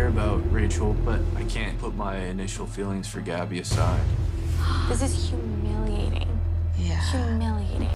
care about Rachel, but I can't put my initial feelings for Gabby aside. This is humiliating. Yeah. Humiliating.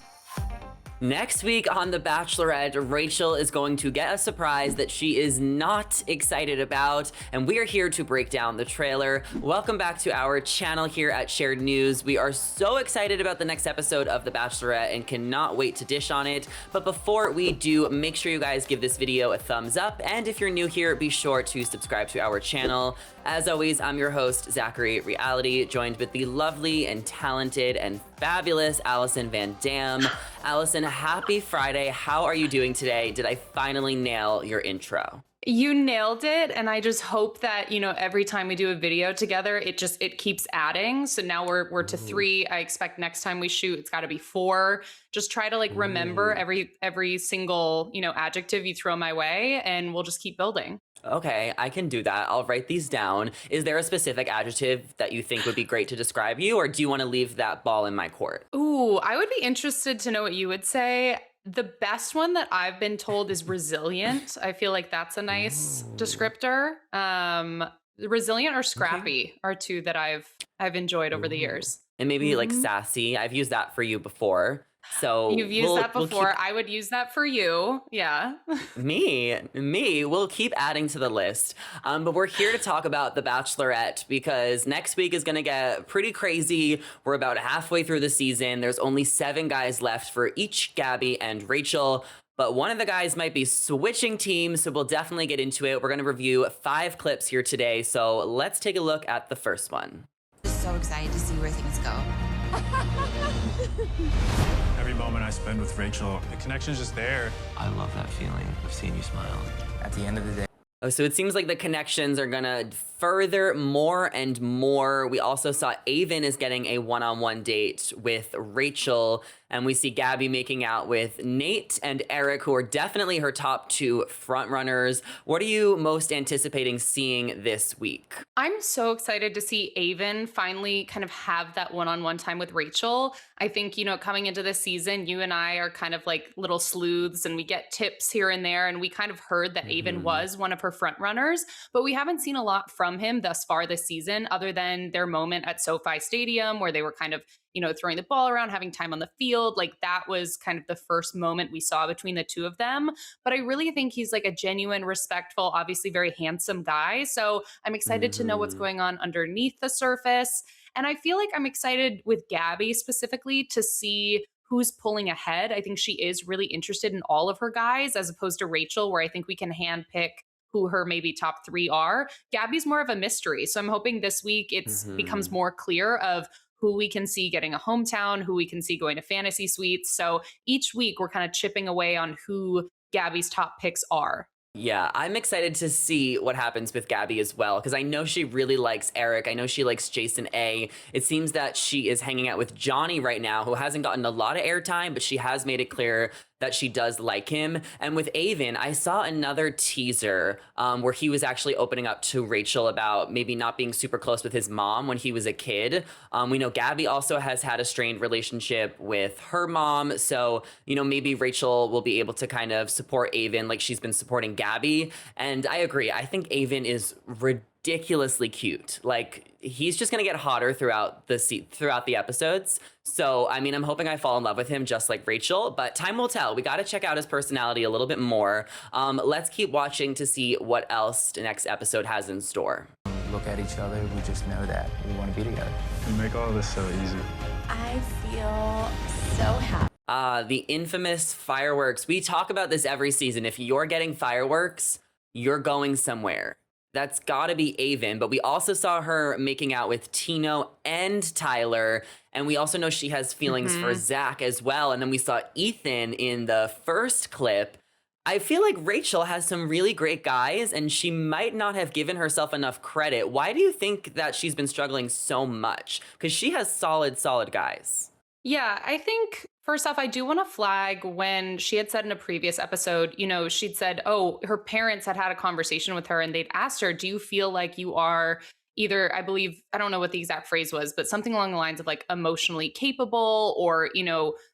Next week on The Bachelorette, Rachel is going to get a surprise that she is not excited about, and we are here to break down the trailer. Welcome back to our channel here at Shared News. We are so excited about the next episode of The Bachelorette and cannot wait to dish on it. But before we do, make sure you guys give this video a thumbs up, and if you're new here, be sure to subscribe to our channel. As always, I'm your host, Zachary Reality, joined with the lovely and talented and fabulous Allison Van Dam. Allison, happy Friday. How are you doing today? Did I finally nail your intro? You nailed it, and I just hope that, you know, every time we do a video together, it keeps adding. So now we're to 3. I expect next time we shoot, it's got to be 4. Just try to remember every single, you know, adjective you throw my way, and we'll just keep building. Okay, I can do that. I'll write these down. Is there a specific adjective that you think would be great to describe you, or do you want to leave that ball in my court? Ooh, I would be interested to know what you would say. The best one that I've been told is resilient. I feel like that's a nice descriptor. Resilient or scrappy are 2 that I've enjoyed over the years. And maybe like sassy. I've used that for you before. So you've used that before. I would use that for you. Yeah. Me. We'll keep adding to the list. But we're here to talk about The Bachelorette because next week is going to get pretty crazy. We're about halfway through the season. There's only 7 guys left for each Gabby and Rachel. But one of the guys might be switching teams, so we'll definitely get into it. We're going to review 5 clips here today. So let's take a look at the first one. Just so excited to see where things go. Every moment I spend with Rachel, the connection's just there. I love that feeling of seeing you smile. At the end of the day, Oh, so it seems like the connections are gonna further more and more. We also saw Aven is getting a one-on-one date with Rachel, and we see Gabby making out with Nate and Eric, who are definitely her top 2 frontrunners. What are you most anticipating seeing this week? I'm so excited to see Aven finally kind of have that one-on-one time with Rachel. I think, you know, coming into this season, you and I are kind of like little sleuths and we get tips here and there. And we kind of heard that Aven was one of her frontrunners, but we haven't seen a lot from him thus far this season, other than their moment at SoFi Stadium where they were kind of, you know, throwing the ball around, having time on the field. Like that was kind of the first moment we saw between the 2 of them. But I really think he's like a genuine, respectful, obviously very handsome guy. So I'm excited to know what's going on underneath the surface. And I feel like I'm excited with Gabby specifically to see who's pulling ahead. I think she is really interested in all of her guys, as opposed to Rachel, where I think we can handpick who her maybe top 3 are. Gabby's more of a mystery. So I'm hoping this week it's becomes more clear of who we can see getting a hometown, who we can see going to fantasy suites. So each week we're kind of chipping away on who Gabby's top picks are. Yeah, I'm excited to see what happens with Gabby as well, because I know she really likes Eric. I know she likes Jason A. It seems that she is hanging out with Johnny right now, who hasn't gotten a lot of airtime, but she has made it clear that she does like him. And with Aven, I saw another teaser where he was actually opening up to Rachel about maybe not being super close with his mom when he was a kid. We know Gabby also has had a strained relationship with her mom. So, you know, maybe Rachel will be able to kind of support Aven like she's been supporting Gabby. And I agree. I think Aven is ridiculously cute. Like, he's just gonna get hotter throughout the episodes. So, I mean, I'm hoping I fall in love with him just like Rachel, but time will tell. We got to check out his personality a little bit more. Let's keep watching to see what else the next episode has in store. look at each other, we just know that we want to be together. You make all this so easy. I feel so happy. The infamous fireworks. We talk about this every season. If you're getting fireworks, you're going somewhere. That's gotta be Aven, but we also saw her making out with Tino and Tyler, and we also know she has feelings for Zach as well, and then we saw Ethan in the first clip. I feel like Rachel has some really great guys, and she might not have given herself enough credit. Why do you think that she's been struggling so much? Because she has solid guys. Yeah, I think first off, I do want to flag when she had said in a previous episode, you know, she'd said, oh, her parents had had a conversation with her and they'd asked her, do you feel like you are either, I believe, I don't know what the exact phrase was, but something along the lines of like emotionally capable or,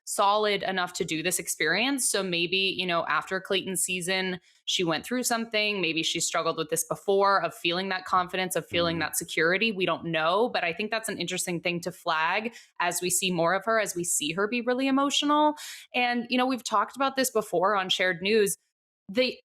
solid enough to do this experience. So maybe, after Clayton's season, she went through something. Maybe she struggled with this before, of feeling that confidence, of feeling that security. We don't know. But I think that's an interesting thing to flag as we see more of her, as we see her be really emotional. And, we've talked about this before on Shared News. They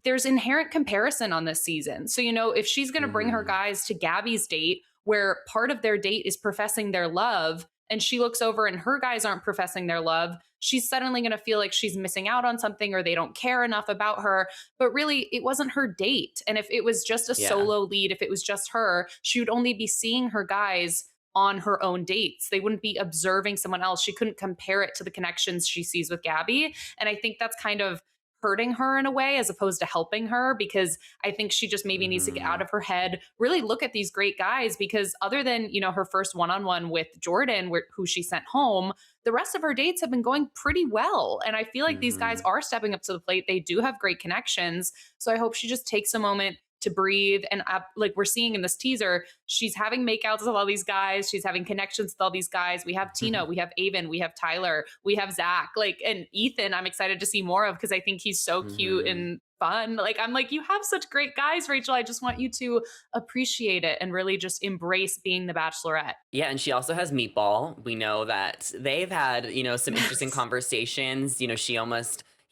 There's inherent comparison on this season. So, if she's going to bring her guys to Gabby's date, where part of their date is professing their love, and she looks over and her guys aren't professing their love, she's suddenly going to feel like she's missing out on something, or they don't care enough about her. But really, it wasn't her date. And if it was just a solo lead, if it was just her, she would only be seeing her guys on her own dates. They wouldn't be observing someone else. She couldn't compare it to the connections she sees with Gabby. And I think that's kind of hurting her in a way, as opposed to helping her, because I think she just maybe needs to get out of her head, really look at these great guys, because other than, her first one-on-one with Jordan, who she sent home, the rest of her dates have been going pretty well. And I feel like these guys are stepping up to the plate. They do have great connections. So I hope she just takes a moment to breathe. And like we're seeing in this teaser, she's having makeouts with all these guys. She's having connections with all these guys. We have Tina, we have Aven, we have Tyler, we have Zach, and Ethan, I'm excited to see more of, because I think he's so cute and fun. I'm like, you have such great guys, Rachel. I just want you to appreciate it and really just embrace being the Bachelorette. Yeah, and she also has Meatball. We know that they've had, some interesting conversations.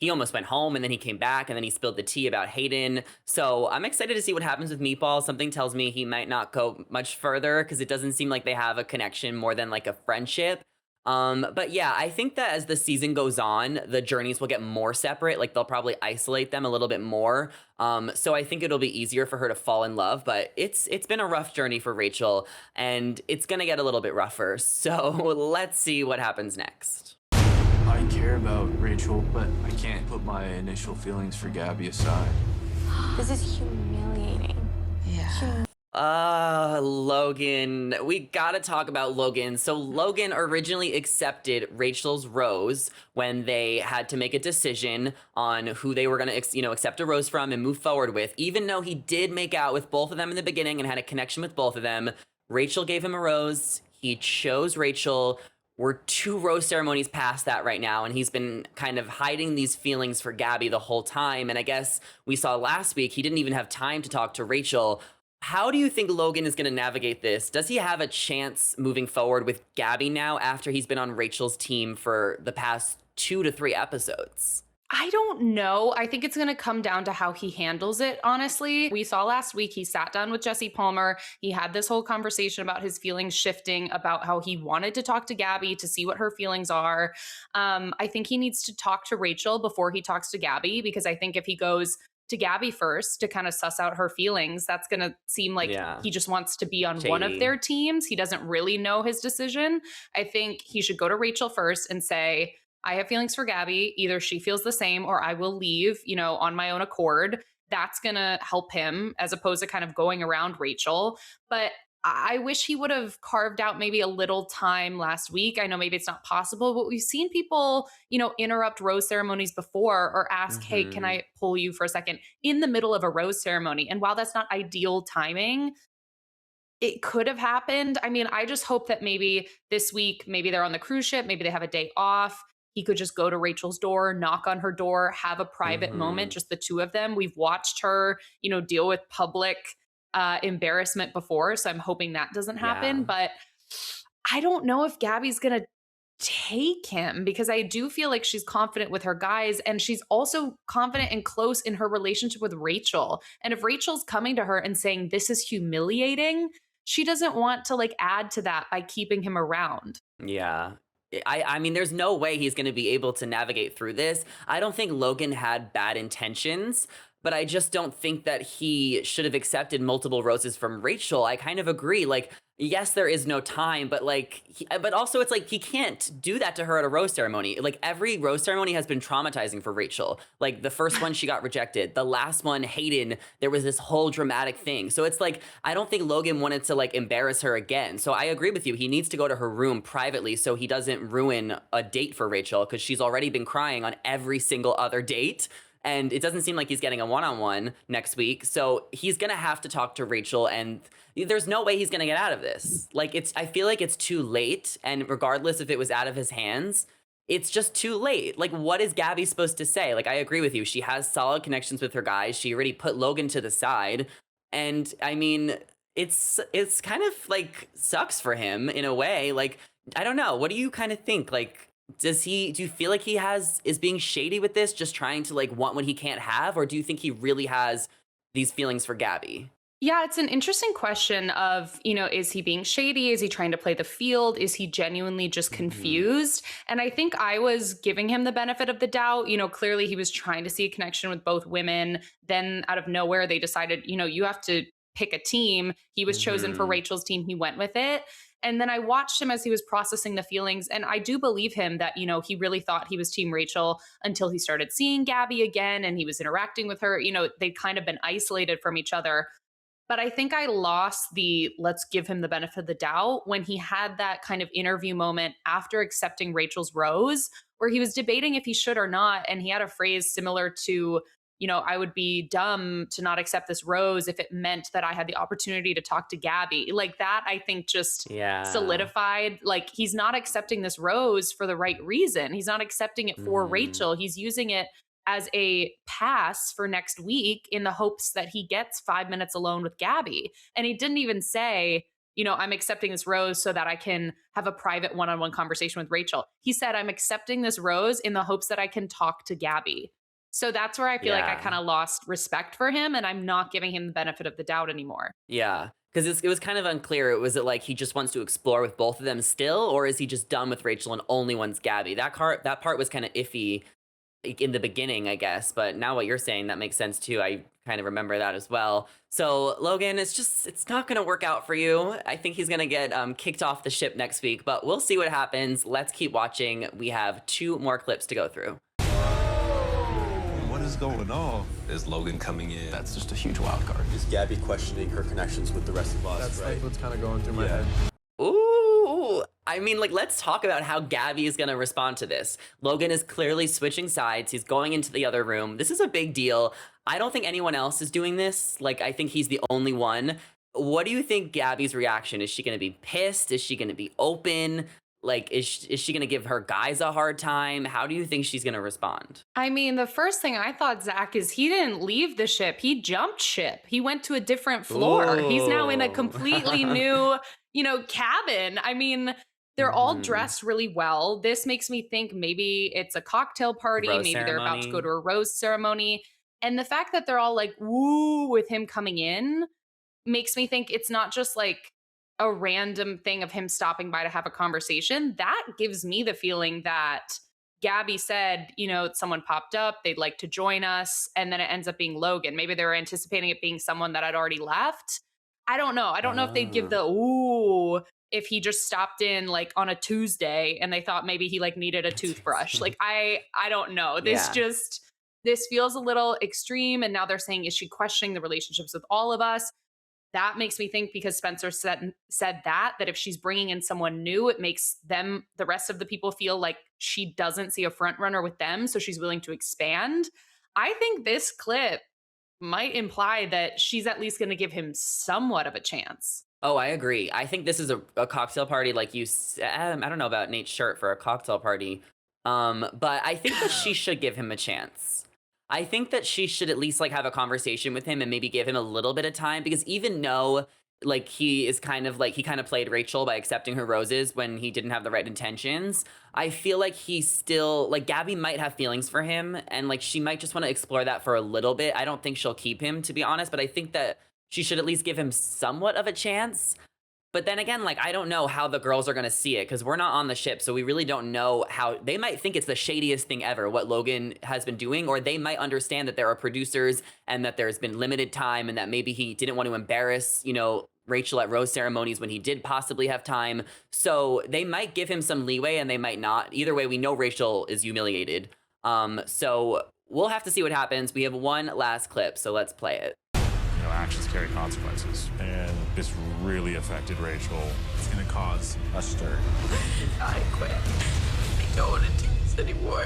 He almost went home, and then he came back, and then he spilled the tea about Hayden. So I'm excited to see what happens with Meatball. Something tells me he might not go much further, because it doesn't seem like they have a connection more than like a friendship. But yeah, I think that as the season goes on, the journeys will get more separate. Like, they'll probably isolate them a little bit more. So I think it'll be easier for her to fall in love. But it's been a rough journey for Rachel, and it's gonna get a little bit rougher. So let's see what happens next. I care about Rachel, but I can't put my initial feelings for Gabby aside. This is humiliating. Yeah. Logan. We gotta talk about Logan. So Logan originally accepted Rachel's rose when they had to make a decision on who they were gonna, accept a rose from and move forward with. Even though he did make out with both of them in the beginning and had a connection with both of them, Rachel gave him a rose. He chose Rachel. We're 2 rose ceremonies past that right now, and he's been kind of hiding these feelings for Gabby the whole time. And I guess we saw last week he didn't even have time to talk to Rachel. How do you think Logan is going to navigate this? Does he have a chance moving forward with Gabby now, after he's been on Rachel's team for the past 2 to 3 episodes? I don't know. I think it's going to come down to how he handles it, honestly. We saw last week he sat down with Jesse Palmer. He had this whole conversation about his feelings shifting, about how he wanted to talk to Gabby to see what her feelings are. I think he needs to talk to Rachel before he talks to Gabby, because I think if he goes to Gabby first to kind of suss out her feelings, that's going to seem like he just wants to be on one of their teams. He doesn't really know his decision. I think he should go to Rachel first and say, I have feelings for Gabby. Either she feels the same, or I will leave, on my own accord. That's going to help him, as opposed to kind of going around Rachel. But I wish he would have carved out maybe a little time last week. I know maybe it's not possible, but we've seen people, interrupt rose ceremonies before, or ask, hey, can I pull you for a second in the middle of a rose ceremony? And while that's not ideal timing, it could have happened. I mean, I just hope that maybe this week, maybe they're on the cruise ship, maybe they have a day off. He could just go to Rachel's door, knock on her door, have a private moment, just the 2 of them. We've watched her, deal with public embarrassment before. So I'm hoping that doesn't happen. But I don't know if Gabby's going to take him, because I do feel like she's confident with her guys, and she's also confident and close in her relationship with Rachel. And if Rachel's coming to her and saying, this is humiliating, she doesn't want to add to that by keeping him around. Yeah. I mean, there's no way he's going to be able to navigate through this. I don't think Logan had bad intentions, but I just don't think that he should have accepted multiple roses from Rachel. I kind of agree. Yes, there is no time, but but also it's he can't do that to her at a rose ceremony. Every rose ceremony has been traumatizing for Rachel. The first one, she got rejected. The last one, Hayden, there was this whole dramatic thing. So it's I don't think Logan wanted to embarrass her again. So I agree with you. He needs to go to her room privately so he doesn't ruin a date for Rachel, because she's already been crying on every single other date. And it doesn't seem like he's getting a one-on-one next week. So he's going to have to talk to Rachel, and there's no way he's going to get out of this. Like, I feel like it's too late. And regardless if it was out of his hands, it's just too late. Like, what is Gabby supposed to say? Like, I agree with you. She has solid connections with her guys. She already put Logan to the side. And I mean, it's kind of like sucks for him in a way. Like, I don't know. What do you kind of think? Like, do you feel like is being shady with this, just trying to like want what he can't have? Or do you think he really has these feelings for Gabby? Yeah, it's an interesting question of, is he being shady? Is he trying to play the field? Is he genuinely just confused? And I think I was giving him the benefit of the doubt. Clearly he was trying to see a connection with both women. Then out of nowhere, they decided, you have to pick a team. He was chosen for Rachel's team. He went with it. And then I watched him as he was processing the feelings. And I do believe him that, he really thought he was Team Rachel until he started seeing Gabby again and he was interacting with her. They'd kind of been isolated from each other. But I think I lost the let's give him the benefit of the doubt when he had that kind of interview moment after accepting Rachel's rose, where he was debating if he should or not. And he had a phrase similar to, I would be dumb to not accept this rose if it meant that I had the opportunity to talk to Gabby. Like that, I think just solidified, like he's not accepting this rose for the right reason. He's not accepting it for Rachel. He's using it as a pass for next week in the hopes that he gets 5 minutes alone with Gabby. And he didn't even say, I'm accepting this rose so that I can have a private one-on-one conversation with Rachel. He said, I'm accepting this rose in the hopes that I can talk to Gabby. So that's where I feel like I kind of lost respect for him, and I'm not giving him the benefit of the doubt anymore. Yeah. Because it was kind of unclear. Was it like he just wants to explore with both of them still, or is he just done with Rachel and only wants Gabby? That part was kind of iffy in the beginning, I guess, but now what you're saying, that makes sense too. I kind of remember that as well. So Logan, it's not going to work out for you. I think he's going to get kicked off the ship next week, but we'll see what happens. Let's keep watching. We have 2 more clips to go through. What is going on? Is Logan coming in? That's just a huge wild card. Is Gabby questioning her connections with the rest of us? That's right? like what's kind of going through my head. Ooh, I mean, like, let's talk about how Gabby is going to respond to this. Logan is clearly switching sides. He's going into the other room. This is a big deal. I don't think anyone else is doing this. Like, I think he's the only one. What do you think Gabby's reaction? Is she going to be pissed? Is she going to be open? Like, is she going to give her guys a hard time? How do you think she's going to respond? I mean, the first thing I thought, Zach, is he didn't leave the ship. He jumped ship. He went to a different floor. Ooh. He's now in a completely new, cabin. I mean, they're all dressed really well. This makes me think maybe it's a cocktail party. Rose maybe they're about to ceremony. go to a rose ceremony. And the fact that they're all like, woo, with him coming in makes me think it's not just like a random thing of him stopping by to have a conversation. That gives me the feeling that Gabby said, someone popped up, they'd like to join us, and then it ends up being Logan. Maybe they were anticipating it being someone that had already left. I don't know. I don't know if they'd give the ooh if he just stopped in like on a Tuesday and they thought maybe he like needed a toothbrush. Like I don't know. This feels a little extreme. And now they're saying, is she questioning the relationships with all of us? That makes me think, because Spencer said that if she's bringing in someone new, it makes the rest of the people feel like she doesn't see a front runner with them. So she's willing to expand. I think this clip might imply that she's at least going to give him somewhat of a chance. Oh, I agree. I think this is a cocktail party, like you said. I don't know about Nate's shirt for a cocktail party. But I think that she should give him a chance. I think that she should at least like have a conversation with him and maybe give him a little bit of time, because even though like he kind of played Rachel by accepting her roses when he didn't have the right intentions, I feel like he's still like, Gabby might have feelings for him, and like she might just want to explore that for a little bit. I don't think she'll keep him, to be honest, but I think that she should at least give him somewhat of a chance. But then again, like, I don't know how the girls are going to see it, because we're not on the ship, so we really don't know how. They might think it's the shadiest thing ever, what Logan has been doing, or they might understand that there are producers and that there's been limited time and that maybe he didn't want to embarrass, Rachel at rose ceremonies when he did possibly have time. So they might give him some leeway and they might not. Either way, we know Rachel is humiliated. So we'll have to see what happens. We have one last clip, so let's play it. Actions carry consequences, and this really affected Rachel. It's gonna cause a stir. I quit. I don't want to do this anymore.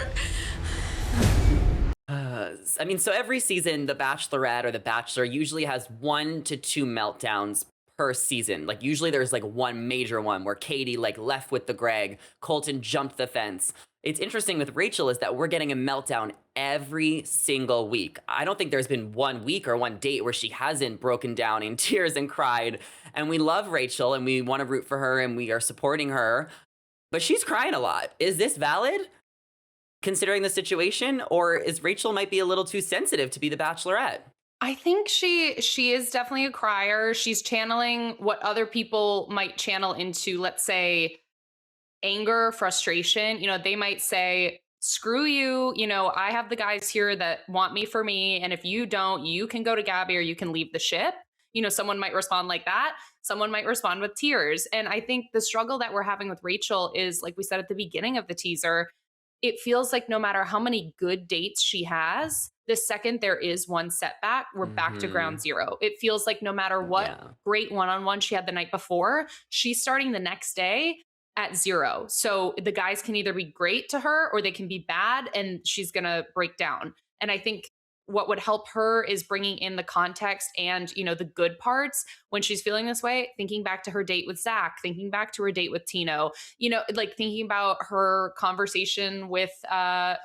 I mean, so every season, The Bachelorette or The Bachelor usually has 1 to 2 meltdowns per season. Like usually there's like one major one where Katie like left with the Greg, Colton jumped the fence. It's interesting with Rachel is that we're getting a meltdown every single week. I don't think there's been 1 week or one date where she hasn't broken down in tears and cried. And we love Rachel and we want to root for her and we are supporting her, but she's crying a lot. Is this valid? Considering the situation, or is Rachel might be a little too sensitive to be the Bachelorette? I think she is definitely a crier. She's channeling what other people might channel into, let's say, anger, frustration. They might say, screw you. I have the guys here that want me for me. And if you don't, you can go to Gabby or you can leave the ship. Someone might respond like that. Someone might respond with tears. And I think the struggle that we're having with Rachel is, like we said at the beginning of the teaser, it feels like no matter how many good dates she has, the second there is one setback, we're back to ground zero. It feels like no matter what great one-on-one she had the night before, she's starting the next day at zero. So the guys can either be great to her or they can be bad and she's going to break down. And I think what would help her is bringing in the context and, the good parts when she's feeling this way, thinking back to her date with Zach, thinking back to her date with Tino, like thinking about her conversation with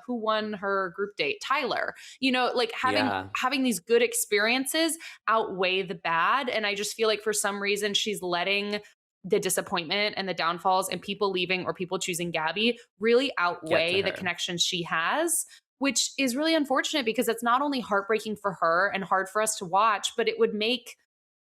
who won her group date, Tyler, like having these good experiences outweigh the bad. And I just feel like for some reason she's letting the disappointment and the downfalls and people leaving or people choosing Gabby really outweigh the connections she has, which is really unfortunate because it's not only heartbreaking for her and hard for us to watch, but it would make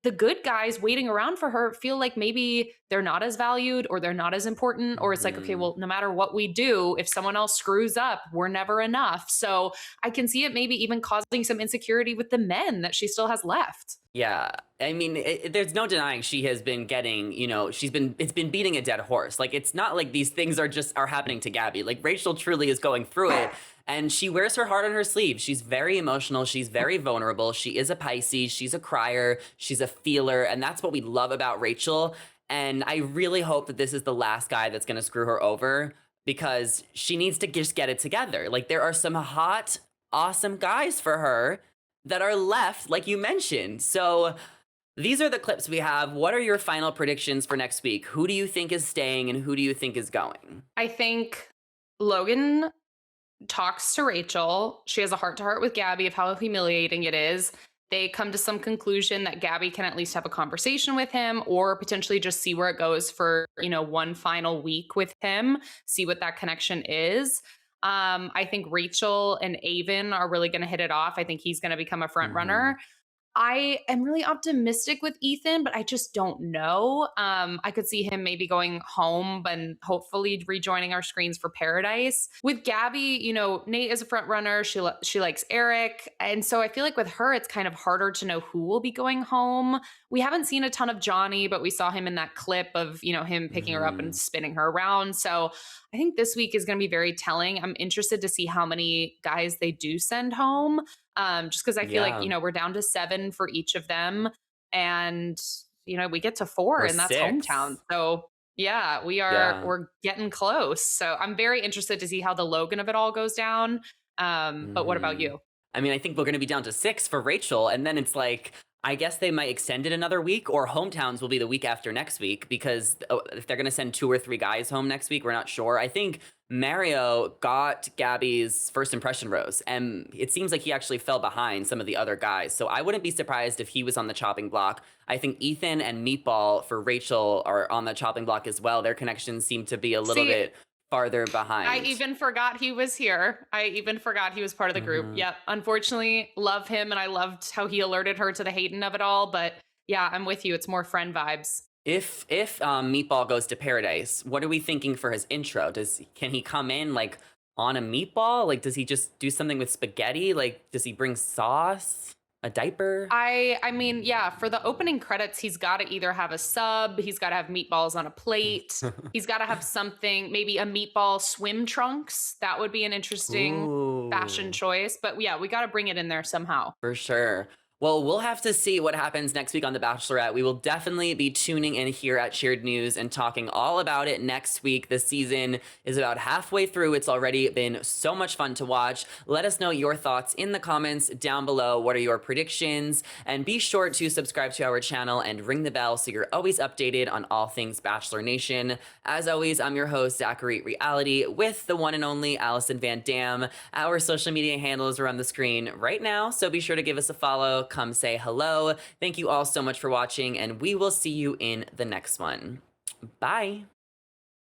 the good guys waiting around for her feel like maybe they're not as valued or they're not as important, or it's like, okay, well, no matter what we do, if someone else screws up, we're never enough. So I can see it maybe even causing some insecurity with the men that she still has left. Yeah. I mean, there's no denying she has been getting, it's been beating a dead horse. Like, it's not like these things are happening to Gabby. Like, Rachel truly is going through it. And she wears her heart on her sleeve. She's very emotional. She's very vulnerable. She is a Pisces. She's a crier. She's a feeler. And that's what we love about Rachel. And I really hope that this is the last guy that's going to screw her over because she needs to just get it together. Like, there are some hot, awesome guys for her that are left, like you mentioned. So these are the clips we have. What are your final predictions for next week? Who do you think is staying and who do you think is going? I think Logan talks to Rachel. She has a heart-to-heart with Gabby of how humiliating it is. They come to some conclusion that Gabby can at least have a conversation with him or potentially just see where it goes for, one final week with him, see what that connection is. I think Rachel and Aven are really going to hit it off. I think he's going to become a front runner. I am really optimistic with Ethan, but I just don't know. I could see him maybe going home and hopefully rejoining our screens for Paradise. With Gabby, Nate is a front runner. She likes Eric. And so I feel like with her, it's kind of harder to know who will be going home. We haven't seen a ton of Johnny, but we saw him in that clip of, him picking her up and spinning her around. So I think this week is going to be very telling. I'm interested to see how many guys they do send home. Just because I feel like, we're down to 7 for each of them. And, we get to 4 and that's 6. hometown. So yeah, we're getting close. So I'm very interested to see how the Logan of it all goes down. But what about you? I mean, I think we're going to be down to 6 for Rachel. And then it's like, I guess they might extend it another week or hometowns will be the week after next week because if they're going to send 2 or 3 guys home next week, we're not sure. I think Mario got Gabby's first impression rose and it seems like he actually fell behind some of the other guys. So I wouldn't be surprised if he was on the chopping block. I think Ethan and Meatball for Rachel are on the chopping block as well. Their connections seem to be a little bit farther behind. I even forgot he was here. I even forgot he was part of the group. Yep. Unfortunately, love him. And I loved how he alerted her to the Hayden of it all. But yeah, I'm with you. It's more friend vibes. If Meatball goes to Paradise, what are we thinking for his intro? Can he come in like on a meatball? Like, does he just do something with spaghetti? Like, does he bring sauce? A diaper? I mean, yeah, for the opening credits, he's got to either have a sub, he's got to have meatballs on a plate, he's got to have something, maybe a meatball swim trunks. That would be an interesting fashion choice. But yeah, we got to bring it in there somehow. For sure. Well, we'll have to see what happens next week on The Bachelorette. We will definitely be tuning in here at Shared News and talking all about it next week. The season is about halfway through. It's already been so much fun to watch. Let us know your thoughts in the comments down below. What are your predictions? And be sure to subscribe to our channel and ring the bell so you're always updated on all things Bachelor Nation. As always, I'm your host, Zachary Reality, with the one and only Allison Van Dam. Our social media handles are on the screen right now, so be sure to give us a follow. Come say hello. Thank you all so much for watching, and we will see you in the next one. Bye.